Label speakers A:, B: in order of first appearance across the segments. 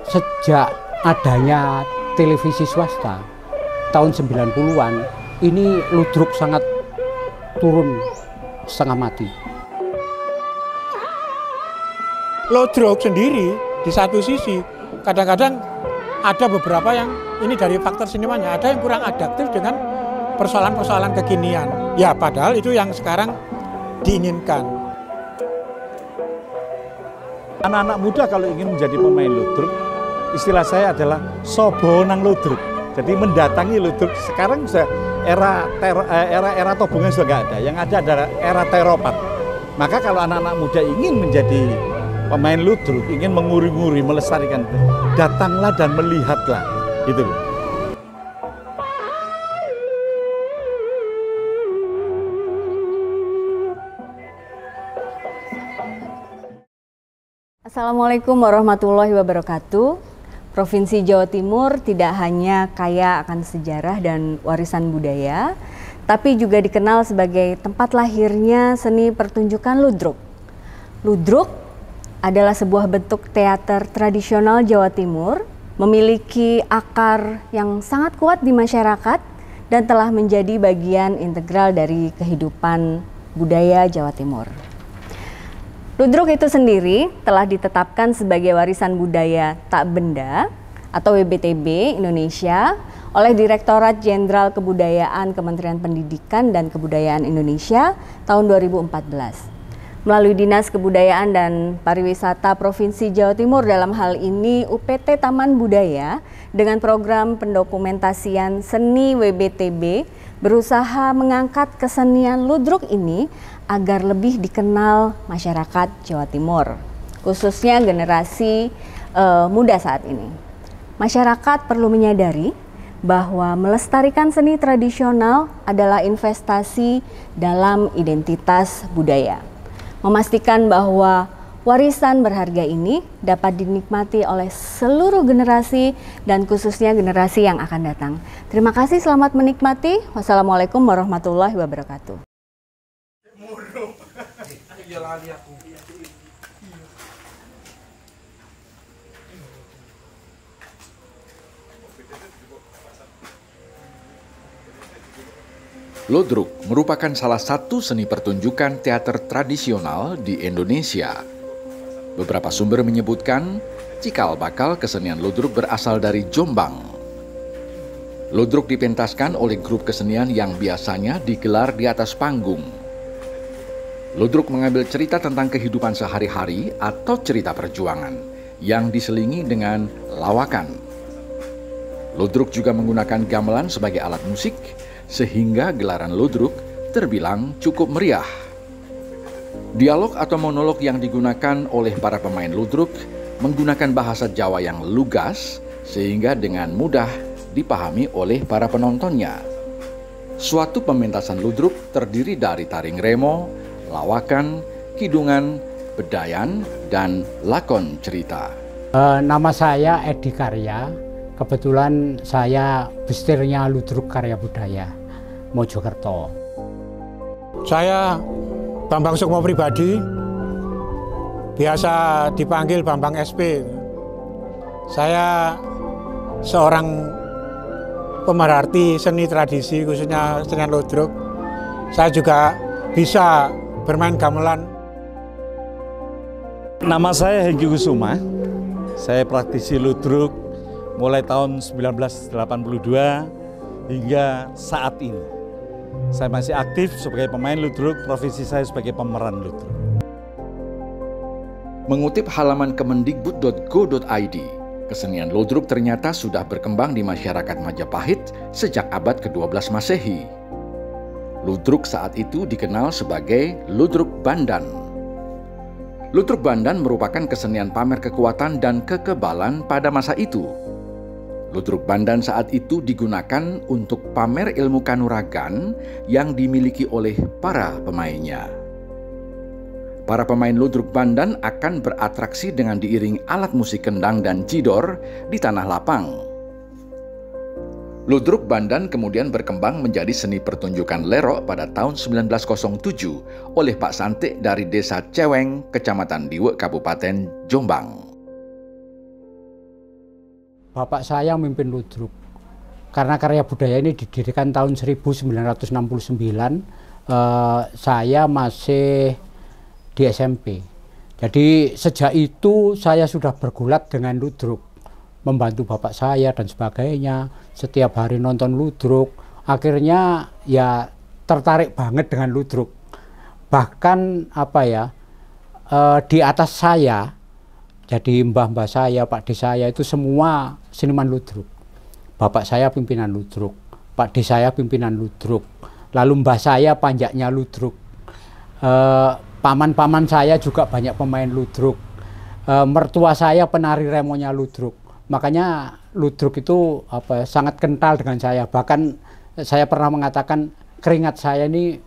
A: Sejak adanya televisi swasta tahun 90-an, ini ludruk sangat turun setengah mati.
B: Ludruk sendiri di satu sisi kadang-kadang ada beberapa yang ini dari faktor sinemanya, ada yang kurang adaptif dengan persoalan-persoalan kekinian. Ya padahal itu yang sekarang diinginkan.
C: Anak-anak muda kalau ingin menjadi pemain ludruk, istilah saya adalah sobonang ludruk. Jadi mendatangi ludruk. Sekarang sudah era tobongan sudah nggak ada. Yang ada adalah era teropat. Maka kalau anak-anak muda ingin menjadi pemain ludruk, ingin menguri-nguri, melestarikan, datanglah dan melihatlah, gitu loh.
D: Assalamualaikum warahmatullahi wabarakatuh. Provinsi Jawa Timur tidak hanya kaya akan sejarah dan warisan budaya, tapi juga dikenal sebagai tempat lahirnya seni pertunjukan ludruk. Ludruk adalah sebuah bentuk teater tradisional Jawa Timur, memiliki akar yang sangat kuat di masyarakat dan telah menjadi bagian integral dari kehidupan budaya Jawa Timur. Ludruk itu sendiri telah ditetapkan sebagai warisan budaya tak benda atau WBTB Indonesia oleh Direktorat Jenderal Kebudayaan Kementerian Pendidikan dan Kebudayaan Indonesia tahun 2014. Melalui Dinas Kebudayaan dan Pariwisata Provinsi Jawa Timur, dalam hal ini UPT Taman Budaya, dengan program pendokumentasian seni WBTB berusaha mengangkat kesenian ludruk ini agar lebih dikenal masyarakat Jawa Timur, khususnya generasi muda saat ini. Masyarakat perlu menyadari bahwa melestarikan seni tradisional adalah investasi dalam identitas budaya. Memastikan bahwa warisan berharga ini dapat dinikmati oleh seluruh generasi dan khususnya generasi yang akan datang. Terima kasih, selamat menikmati. Wassalamualaikum warahmatullahi wabarakatuh.
E: Ludruk merupakan salah satu seni pertunjukan teater tradisional di Indonesia. Beberapa sumber menyebutkan cikal bakal kesenian ludruk berasal dari Jombang. Ludruk dipentaskan oleh grup kesenian yang biasanya digelar di atas panggung. Ludruk mengambil cerita tentang kehidupan sehari-hari atau cerita perjuangan yang diselingi dengan lawakan. Ludruk juga menggunakan gamelan sebagai alat musik, sehingga gelaran ludruk terbilang cukup meriah. Dialog atau monolog yang digunakan oleh para pemain ludruk menggunakan bahasa Jawa yang lugas, sehingga dengan mudah dipahami oleh para penontonnya. Suatu pementasan ludruk terdiri dari taring remo, lawakan, kidungan, bedayan, dan lakon cerita.
A: Nama saya Edi Karya. Kebetulan saya bestirnya ludruk karya budaya Mojokerto.
B: Saya Bambang Sukmo pribadi, biasa dipanggil Bambang SP. Saya seorang pemerhati seni tradisi, khususnya seni ludruk. Saya juga bisa bermain gamelan.
C: Nama saya Hengki Kusuma, saya praktisi ludruk mulai tahun 1982 hingga saat ini. Saya masih aktif sebagai pemain ludruk, profesi saya sebagai pemeran ludruk.
E: Mengutip halaman kemendikbud.go.id, kesenian ludruk ternyata sudah berkembang di masyarakat Majapahit sejak abad ke-12 Masehi. Ludruk saat itu dikenal sebagai ludruk bandan. Ludruk bandan merupakan kesenian pamer kekuatan dan kekebalan pada masa itu. Ludruk bandan saat itu digunakan untuk pamer ilmu kanuragan yang dimiliki oleh para pemainnya. Para pemain ludruk bandan akan beratraksi dengan diiring alat musik kendang dan jidor di tanah lapang. Ludruk bandan kemudian berkembang menjadi seni pertunjukan lerok pada tahun 1907 oleh Pak Santik dari Desa Ceweng, Kecamatan Diwek, Kabupaten Jombang.
A: bapak saya memimpin ludruk. Karena Karya Budaya ini didirikan tahun 1969, saya masih di SMP. Jadi sejak itu saya sudah bergulat dengan ludruk, membantu bapak saya dan sebagainya. Setiap hari nonton ludruk, akhirnya ya tertarik banget dengan ludruk. Bahkan apa ya, di atas saya, jadi mbah-mbah saya, Pak D saya itu semua seniman ludruk. Bapak saya pimpinan ludruk, Pak D saya pimpinan ludruk, lalu mbah saya panjaknya ludruk. Paman-paman saya juga banyak pemain ludruk. Mertua saya penari remonya ludruk. Makanya ludruk itu sangat kental dengan saya. Bahkan saya pernah mengatakan keringat saya ini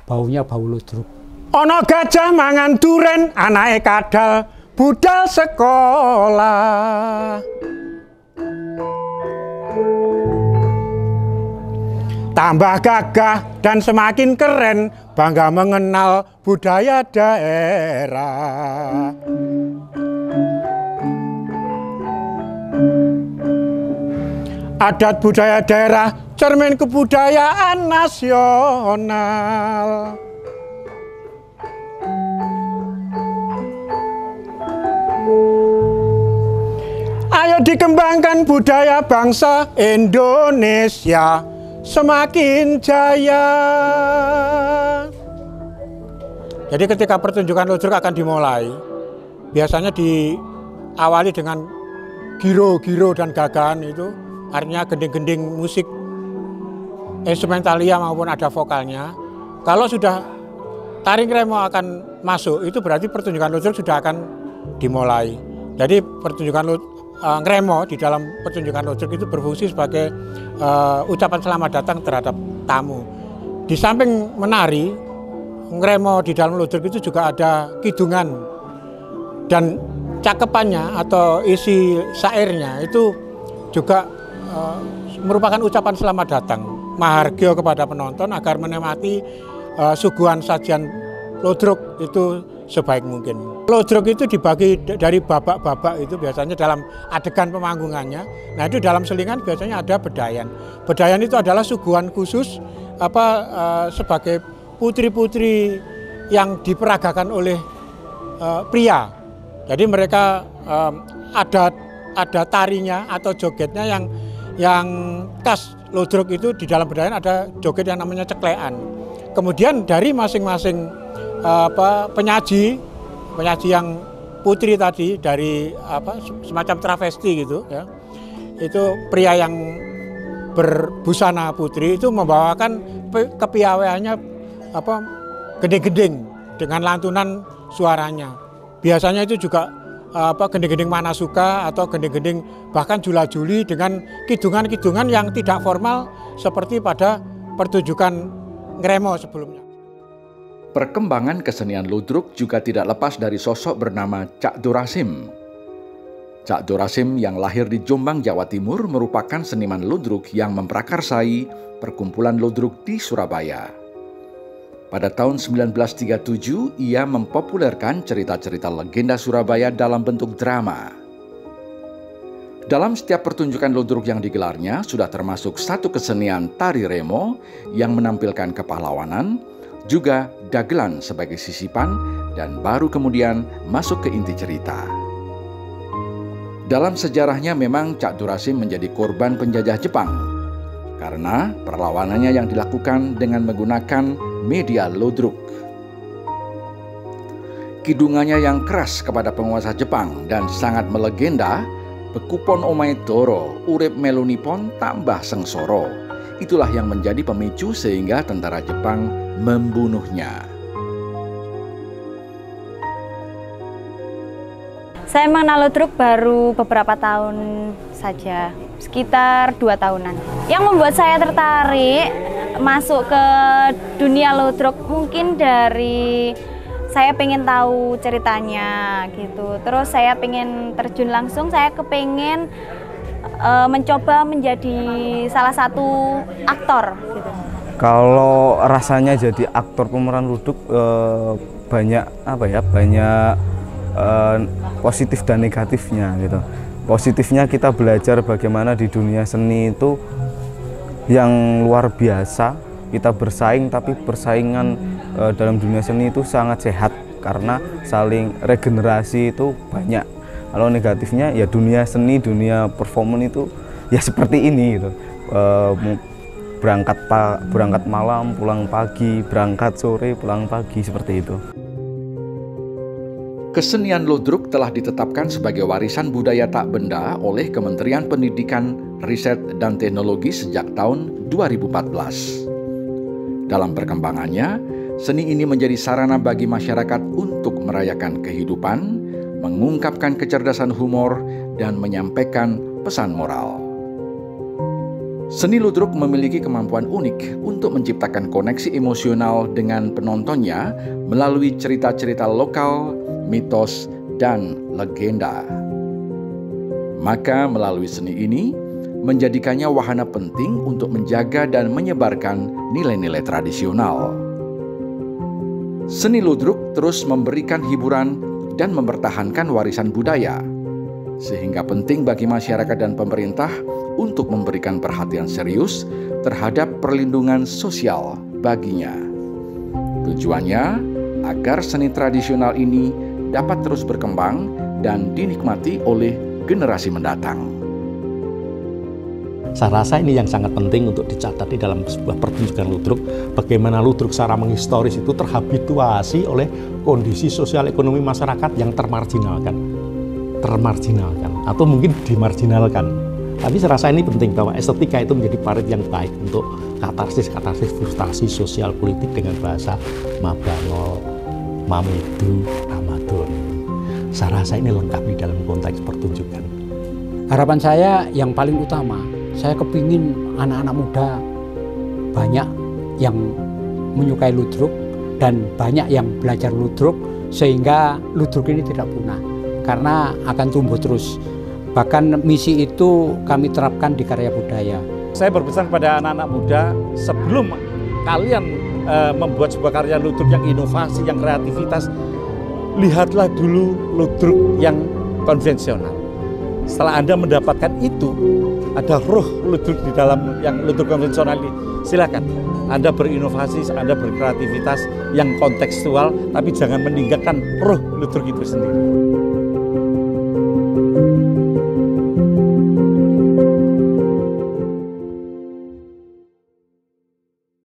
A: baunya bau ludruk.
B: Ono gajah mangan duren, anake kadal budal sekolah. Tambah gagah dan semakin keren, bangga mengenal budaya daerah. Adat budaya daerah, cermin kebudayaan nasional. Ayo dikembangkan budaya bangsa Indonesia semakin jaya. Jadi ketika pertunjukan ludruk akan dimulai, biasanya diawali dengan giro-giro dan gagahan itu, artinya gending-gending musik instrumentalia maupun ada vokalnya. Kalau sudah taring remo akan masuk, itu berarti pertunjukan ludruk sudah akan dimulai. Jadi pertunjukan ngremo di dalam pertunjukan ludruk itu berfungsi sebagai ucapan selamat datang terhadap tamu. Di samping menari, ngremo di dalam ludruk itu juga ada kidungan dan cakepannya atau isi syairnya itu juga merupakan ucapan selamat datang, mahargya kepada penonton agar menikmati suguhan sajian ludruk itu sebaik mungkin. Ludruk itu dibagi dari babak-babak itu biasanya dalam adegan pemanggungannya. Nah itu dalam selingan biasanya ada bedayan. Bedayan itu adalah suguhan khusus sebagai putri-putri yang diperagakan oleh pria. Jadi mereka ada tarinya atau jogetnya yang khas ludruk itu. Di dalam bedayan ada joget yang namanya ceklekan. Kemudian dari masing-masing penyaji yang putri tadi dari semacam travesti gitu ya, itu pria yang berbusana putri itu membawakan kepiawaiannya gending-gending dengan lantunan suaranya. Biasanya itu juga gending-gending manasuka atau gending-gending bahkan jula-juli dengan kidungan-kidungan yang tidak formal seperti pada pertunjukan ngremo sebelumnya.
E: Perkembangan kesenian ludruk juga tidak lepas dari sosok bernama Cak Durasim. Cak Durasim yang lahir di Jombang, Jawa Timur merupakan seniman ludruk yang memprakarsai perkumpulan ludruk di Surabaya. Pada tahun 1937, ia mempopulerkan cerita-cerita legenda Surabaya dalam bentuk drama. Dalam setiap pertunjukan ludruk yang digelarnya, sudah termasuk satu kesenian tari remo yang menampilkan kepahlawanan, juga dagelan sebagai sisipan, dan baru kemudian masuk ke inti cerita. Dalam sejarahnya memang Cak Durasim menjadi korban penjajah Jepang, karena perlawanannya yang dilakukan dengan menggunakan media ludruk. Kidungannya yang keras kepada penguasa Jepang dan sangat melegenda, bekupon omae doro, urip melunipon tambah sengsoro. Itulah yang menjadi pemicu sehingga tentara Jepang membunuhnya.
D: Saya mengenal ludruk baru beberapa tahun saja, sekitar 2 tahunan. Yang membuat saya tertarik masuk ke dunia ludruk mungkin dari saya pengen tahu ceritanya gitu. Terus saya pengen terjun langsung, saya kepengen mencoba menjadi salah satu aktor gitu.
F: Kalau rasanya jadi aktor pemeran ludruk banyak positif dan negatifnya gitu. Positifnya kita belajar bagaimana di dunia seni itu yang luar biasa. Kita bersaing, tapi persaingan dalam dunia seni itu sangat sehat karena saling regenerasi itu banyak. Kalau negatifnya ya dunia seni, dunia performance itu ya seperti ini gitu. Berangkat malam, pulang pagi, berangkat sore, pulang pagi, seperti itu.
E: Kesenian ludruk telah ditetapkan sebagai warisan budaya tak benda oleh Kementerian Pendidikan, Riset, dan Teknologi sejak tahun 2014. Dalam perkembangannya, seni ini menjadi sarana bagi masyarakat untuk merayakan kehidupan, mengungkapkan kecerdasan humor, dan menyampaikan pesan moral. Seni ludruk memiliki kemampuan unik untuk menciptakan koneksi emosional dengan penontonnya melalui cerita-cerita lokal, mitos, dan legenda. Maka melalui seni ini, menjadikannya wahana penting untuk menjaga dan menyebarkan nilai-nilai tradisional. Seni ludruk terus memberikan hiburan dan mempertahankan warisan budaya, sehingga penting bagi masyarakat dan pemerintah untuk memberikan perhatian serius terhadap perlindungan sosial baginya. Tujuannya agar seni tradisional ini dapat terus berkembang dan dinikmati oleh generasi mendatang.
G: Saya rasa ini yang sangat penting untuk dicatat di dalam sebuah pertunjukan ludruk, bagaimana ludruk secara menghistoris itu terhabituasi oleh kondisi sosial ekonomi masyarakat yang termarginalkan atau mungkin dimarginalkan. Tapi saya rasa ini penting bahwa estetika itu menjadi parit yang baik untuk katarsis frustasi sosial politik dengan bahasa Mabangol, Mamedu, Ramadan. Saya rasa ini lengkap di dalam konteks pertunjukan.
A: Harapan saya yang paling utama, saya kepingin anak-anak muda banyak yang menyukai ludruk dan banyak yang belajar ludruk sehingga ludruk ini tidak punah karena akan tumbuh terus. Bahkan misi itu kami terapkan di karya budaya.
C: Saya berpesan pada anak-anak muda, sebelum kalian membuat sebuah karya ludruk yang inovasi, yang kreativitas, lihatlah dulu ludruk yang konvensional. Setelah Anda mendapatkan itu, ada roh ludruk di dalam yang ludruk konvensional ini, silakan Anda berinovasi, Anda berkreativitas yang kontekstual, tapi jangan meninggalkan roh ludruk itu sendiri.